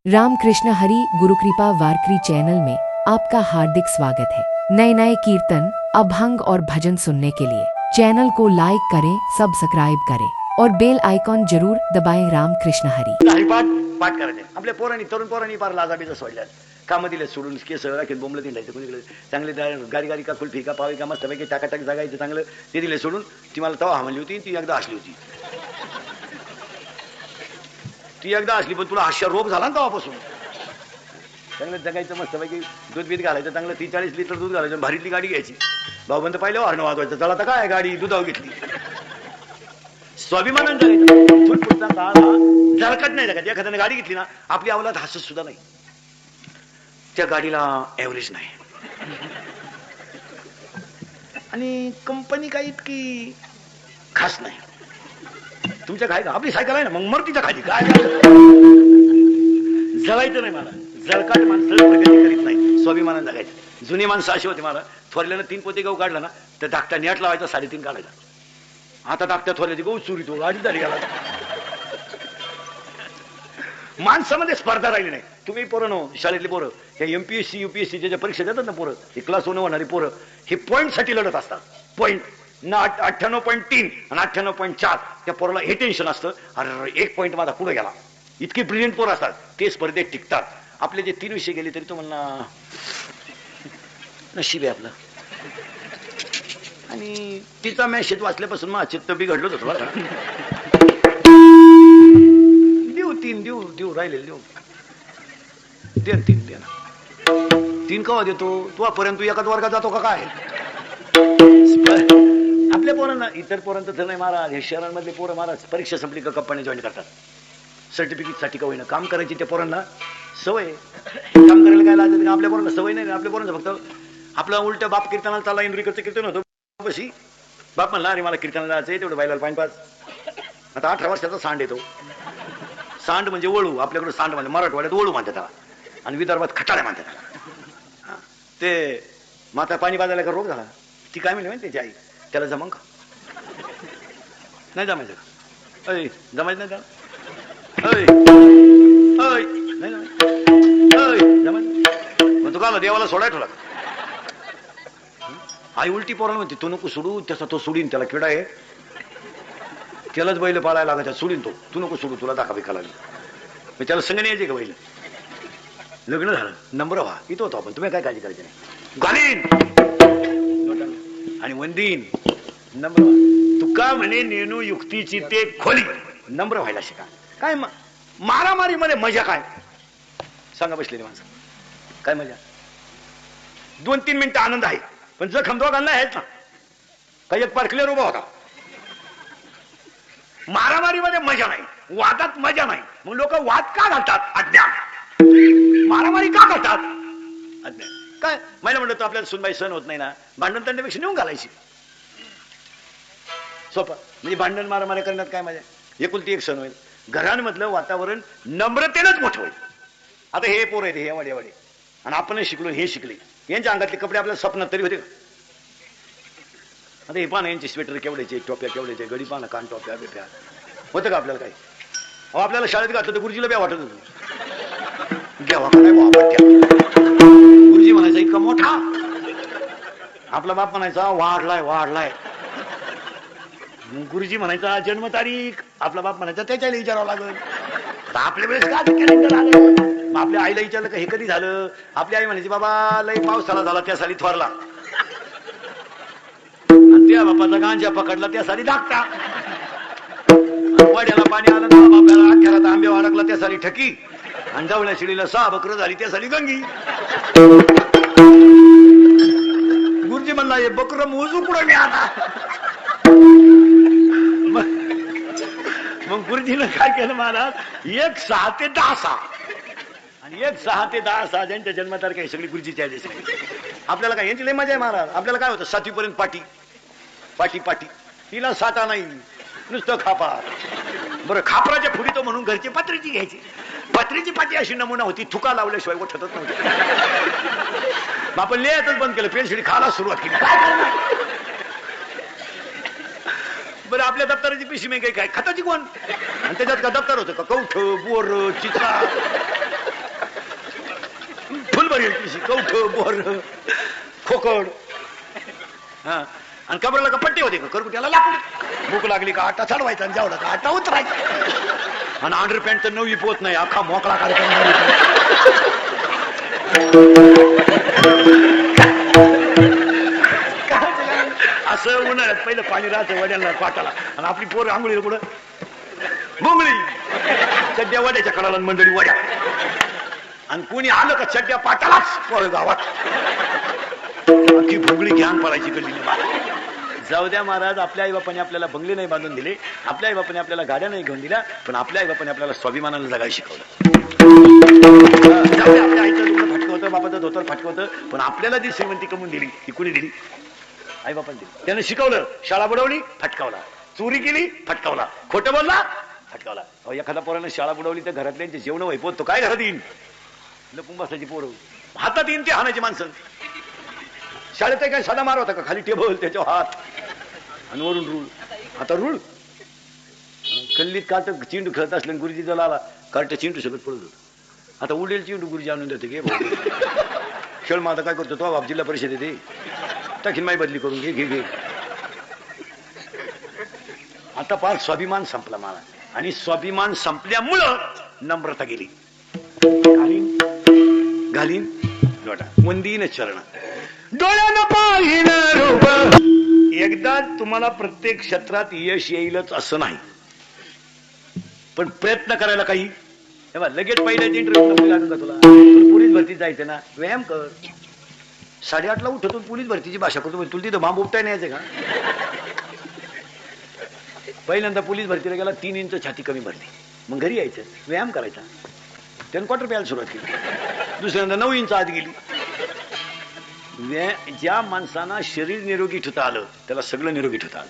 रामकृष्ण हरि गुरुकृपा वारकरी channel में आपका हार्दिक स्वागत है। नए नए कीर्तन, अभंग और भजन सुनने के लिए चैनल को लाइक करें, सब्सक्राइब करें और बेल आइकॉन जरूर दबाएं। रामकृष्ण हरि हरिपाठ पाठ करायचे आपल्या पोरांनी, तरुण पोरांनी फार लाजाबीजा सोडल्यात. कामं दिले सोडून केस राखीत बोंबलं दिलं कोणीकडे चांगले गाडी गाडी का कुल्फी का पावी का मस्तपैकी टाकाटाक जागायचं चांगलं ते दिले सोडून. ती मला तवा म्हणली होती, ती एकदा असली होती. ती एकदा असली पण तुला हास्य रोग झाला ना तेव्हापासून. चांगलं जगायचं मस्तपैकी दूध बीत घालायचं चांगलं 30-40 लिटर दूध घालायचं भारीतली गाडी घ्यायची. भाऊबंद पाहिलं हरणं वाजवायचं चला तर काय गाडी दुधावर घेतली. स्वाभिमानानं जगायचं. फुटफुटचा काळ हा जरकत नाही जगायचं. एखाद्याने गाडी घेतली ना आपली अवलाद हसत सुद्धा नाही. त्या गाडीला ऍव्हरेज नाही आणि कंपनी काही इतकी खास नाही. तुमच्या काय का आपली सायकल आहे ना, मग मरतीच्या खाली काय जगायचं नाही. मला जळकाट माणसं प्रगती करीत नाही. स्वाभिमानानं जगायचं. जुनी माणसं अशी होती. मला थोरल्यानं 3 पोते गहू काढला ना तर धाकटा नेट लावायचा 3.5 काढायचा. आता धाकट्या थोरल्याची गहू चोरी तो गाडी झाली गेला. माणसामध्ये स्पर्धा राहिली नाही. तुम्ही पोरं नो शाळेतली पोरं हे MPSC UPSC ज्या परीक्षा देतात ना पोरं, हे क्लास 1 होणारी पोरं हे पॉईंट साठी लढत असतात. पॉईंट ना 98.3 आणि 98.4 त्या पोराला हे टेन्शन असतं, अरे 1 पॉईंट माझा पुढे गेला. इतके ब्रिलियंट पोरं असतात ते स्पर्धेत टिकतात. आपले जे 3 विषय गेले तरी तो म्हणला नशीब आहे आपलं. आणि तिचा मॅसेज वाचल्यापासून माझं चित्त बिघडलंच होतं बरं. देऊ राहिले देऊ दे 3 दे ना. 3 कवा देतो तू पर्यंत एकाच वर्गात जातो का काय. आपल्या पोरांना इतर पोरांचं तर नाही महाराज. हे शहरांमधले पोरं महाराज परीक्षा संपली का कंपनी जॉईन करतात. सर्टिफिकेट साठी का होईना काम करायची. त्या पोरांना सवय. काम करायला काय लागतं. आपल्या पोरांना सवय नाही. आपल्या पोरांना फक्त आपला उलट बाप कीर्तनाला चालला. इंद्रिकचं कीर्तन होतं बशी. बाप म्हणला अरे मला कीर्तनाला जायचंय तेवढं बायला पाणी पाच. आता 18 वर्षाचा सांड येतो. सांड म्हणजे वळू. आपल्याकडे सांड म्हणजे मराठवाड्यात वळू म्हणतात त्याला आणि विदर्भात खटाळ्या म्हणतात. ते माता पाणी बाजायला का रोग झाला. ती काय म्हणली माहिती त्याची आई, त्याला जमंग का नाही जमायचं का. अय जमायचं नाही त्याला. अय नाही जमायचं. मग तू का देवाला सोडाय ठेवला. आई उलटी पोराला म्हणते तू नको सोडू. त्याचा तो सोडीन. त्याला किडा आहे. त्यालाच बैल पाळायला लागायचा. सोडीन तो. तू नको सोडू. तुला दाखा बिका लागली. मी त्याला संग यायचे का बैल. लग्न झालं नंबर व्हा इथं होतो आपण. तुम्ही काय काळजी करायची नाही. घालीन आणि वंदीन नम्र व्हा. तुका म्हणे नेणू युक्तीची ते खोली. नम्र व्हायला शिका. काय मारामारी मध्ये मजा काय सांगा बसलेली माणसं. काय मजा. 2-3 मिनिटं आनंद आहे पण जखम दोघांना आहेत ना. काही एक पार क्लिअर उभा होता. मारामारीमध्ये मजा नाही. वादात मजा नाही. मग लोक वाद का घालतात. अज्ञान. मारामारी का करतात अज्ञान. काय मला म्हणलं तर आपल्याला सुनबाई सण होत नाही ना. भांडण तंड्यापेक्षा नेऊन घालायची सोपं. म्हणजे भांडण मारामारी करण्यात काय मजा. एकुलती एक सण होईल. घरांमधलं वातावरण नम्रतेनंच मोठं होईल. आता हे पोर आहेत हे वाडे आणि आपण शिकलो हे शिकले. यांच्या अंगातले कपडे आपल्याला स्वप्नात तरी होते का. आता हे पाना यांचे स्वेटर केवढ्याचे, टोप्या केवढ्याचे, गडी पाना कान टोप्या बिप्या होतं का आपल्याला काही. अहो आपल्याला शाळेत घातलं तर गुरुजीला बी वाटत होतं. घ्यावा काय गुरुजी म्हणायचा इतका मोठा. आपला बाप म्हणायचा वाढलाय. गुरुजी म्हणायचा जन्मतारीख. आपला बाप म्हणायचा त्याच्याला विचारावं लागेल. आपल्या वेळेस का कॅलेंडर आलं. मग आपल्या आईला विचारलं का हे कधी झालं. आपली आई म्हणायची बाबा लई पावसाळा झाला त्या साली थोरला. आणि त्या बापाचा गांजा पकडला त्या साली धाकटा. वाड्याला पाणी आलं ना बापाला अख्याला आंबे अडकला त्या साली ठकी. आणि जवळ्या शिडीला 6 बकरं झाली त्या साली गंगी. गुरुजी म्हणला हे बकरं मोजू कुठं मी आता. मग गुरुजीनं काय केलं महाराज 1 6 ते 10 आणि 1 6 ते 10 ज्यांच्या जन्मतारीख आहे सगळी गुरुजीच्या दिवशी. आपल्याला काय यांची लई मजा आहे महाराज. आपल्याला काय होतं 7वी पर्यंत पाटी तिला साठा नाही नुसतं खापार. बरं खापराच्या फुडी तो म्हणून घरची पत्रीची घ्यायची. पत्रीची पाटी अशी नमुना होती. थुका लावल्याशिवाय उठतच नव्हती. आपण लिहायचंच बंद केलं. पेन्सिल खायला सुरुवात केली. काय करणार. बरं आपल्या दप्तराची पिशवी काही काय खताची कोण. आणि त्याच्यात का दप्तर होतं का कौठ बोर चित्रा भरेल पिशी कवठ बोर खोकड हा आणि कबरला का पट्टी होते का करकुट्याला लाकूड भूक लागली का आटा चढवायचा आणि जेवढा का आटा उतरायचा आणि अंडर पॅन्ट तर नवी पोत नाही अख्खा मोकळा कार्यक्रम असं उन्हाळ्यात पहिलं पाणी राहतं वड्याला पाटाला आणि आपली पोर आंघोळीला कुठं भोंगळी चड्ड्या वड्याच्या कडाला मंडळी वड्या आणि कोणी आलं का चड्ड्या पाटालाच पोर गावात अख्खी भोंगळी घ्यान पडायची गल्ली जाऊ द्या महाराज आपल्या आईबापाने आपल्याला बंगले नाही बांधून दिले आपल्या आईबापाने आपल्याला गाड्या नाही घेऊन दिल्या पण आपल्या आईबापाने आपल्याला स्वाभिमानाला जगायला शिकवलं जाऊ द्या आपल्या आईचं दुःख फटकं होतं बापाचं धोतर फटकं होतं पण आपल्याला जी श्रीमंती कमवून दिली ती कुणी दिली आईबापाने दिली त्यानं शिकवलं शाळा बुडवली फटकावला चोरी केली फटकावला खोटं बोलला फटकावला एखादा पोरानं शाळा बुडवली तर घरातल्यांचे जेवण वैपोत तो काय घरात येईन लपून बसायची पोरं हातात येईन ते हाणायची माणसं शाळेत काय साधा मार होता का खाली टेबल त्याच्यावर हात आणि वरून रूळ आता रूळ कल्लीत काट चिंडू खेळत असले गुरुजी जला आला कार्ट चिंटू सगळं पळत होत आता उडेल चिंटू गुरुजी आणून देते घे खेळ मग आता काय करतो तो बाप जिल्हा परिषद येते टाकीन माई बदली करून घे घे घे आता फार स्वाभिमान संपला मला आणि स्वाभिमान संपल्यामुळं नम्रता गेली घालीन घालीन लोटा वंदीन चरण डोळ्यानं पाहिन रूप एकदा तुम्हाला प्रत्येक क्षेत्रात यश येईलच असं नाही पण प्रयत्न करायला काही लगेच पहिल्याच इंटरव्ह्यू लागेल का तुला पोलीस भरतीत जायचं ना व्यायाम कर 8:30 उठतो पोलीस भरतीची भाषा करतो तुला तिथं बांब उपटाय नाही यायचं का पहिल्यांदा पोलीस भरतीला गेला 3 इंच छाती कमी भरली मग घरी यायचं व्यायाम करायचा त्यानं क्वार्टर प्यायला सुरुवात केली दुसऱ्यांदा 9 इंच आत गेली ज्या माणसांना शरीर निरोगी ठेवता आलं त्याला सगळं निरोगी ठेवता आलं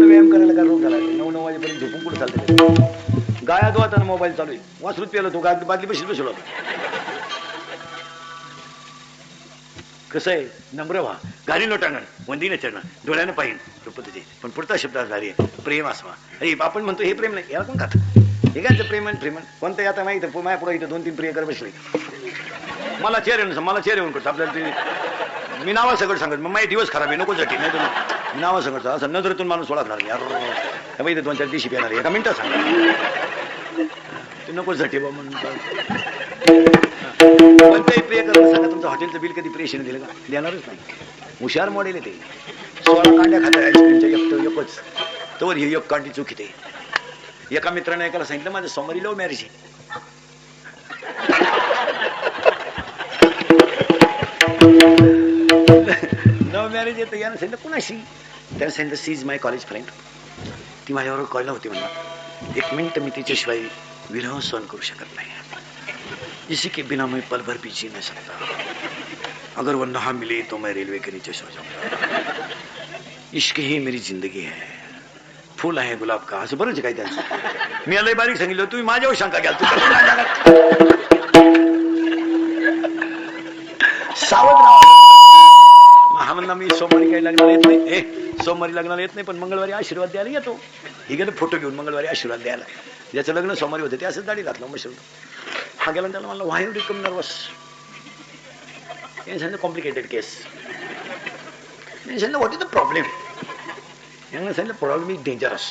व्यायाम करायला काय रोग झाला 9 वाजेपर्यंत झोपून कुठं चालतं गाया धुवाताना मोबाईल चालू आहे वासरूत प्यायला तो बादली बशील बसवला कसं आहे नम्र व्हा घाली लोटांगण वंदीने चढणं डोळ्यानं पाहिन रुपते पण पुढचा शब्द झाली प्रेम असमा अरे आपण म्हणतो हे प्रेम नाही याला कोण खात हे काय प्रेमन प्रेमन कोणतं आता माहिती माझ्या पुढे इथं 2-3 प्रिय कर बसले मला चेअर येऊन करतो आपल्याला ते मी नावा सगळं सांगत मग माझे दिवस खराब आहे नको साठी नाही तर नावा सांगतो असं नजरेतून माणूस ओळखणार यार इथे 2-4 दिवशी येणार एका मिनिटात सांग ते नको झटे बा म्हणून कोणत्याही प्रिय करता सांगा तुमचं हॉटेलचं बिल कधी प्रेशने दिलं का देणारच नाही हुशार मॉडेल आहे ते 16 कांड्या खाता आईस्क्रीमच्या एकच तोवर ही एक कांडी चुकीत आहे एका मित्राने एकाला सांगितलं माझं सोमवारी लव्ह मॅरेज आहे लव्ह मॅरेज येतं यानं सांगितलं कुणाशी त्यानं सांगितलं she is my college friend ती माझ्याबरोबर कॉलेजला होती म्हणा 1 मिनिट मी तिच्याशिवाय विरह सहन करू शकत नाही इसी के बिना मैं पल भर भी जी नहीं सकता अगर वो ना मिले तो मैं रेलवे के नीचे सो जाऊंगा इश्क ही मेरी जिंदगी है फूल आहे गुलाब का असं बरंच काय त्यांचं मी लय बारीक सांगितलं तुम्ही माझ्यावर शंका घ्याल सावध राहा हा म्हणला मी सोमवारी काही लग्नाला येत नाही सोमवारी लग्नाला येत नाही पण मंगळवारी आशीर्वाद द्यायला येतो ही गेलं फोटो घेऊन मंगळवारी आशीर्वाद द्यायला ज्याचं लग्न सोमवारी होतं ते असंच दाढी घातलं मशीन हा गेला त्याला म्हणलं why you become nervous complicated case what is the problem सांगितलं प्रॉब्लेम इज डेंजरस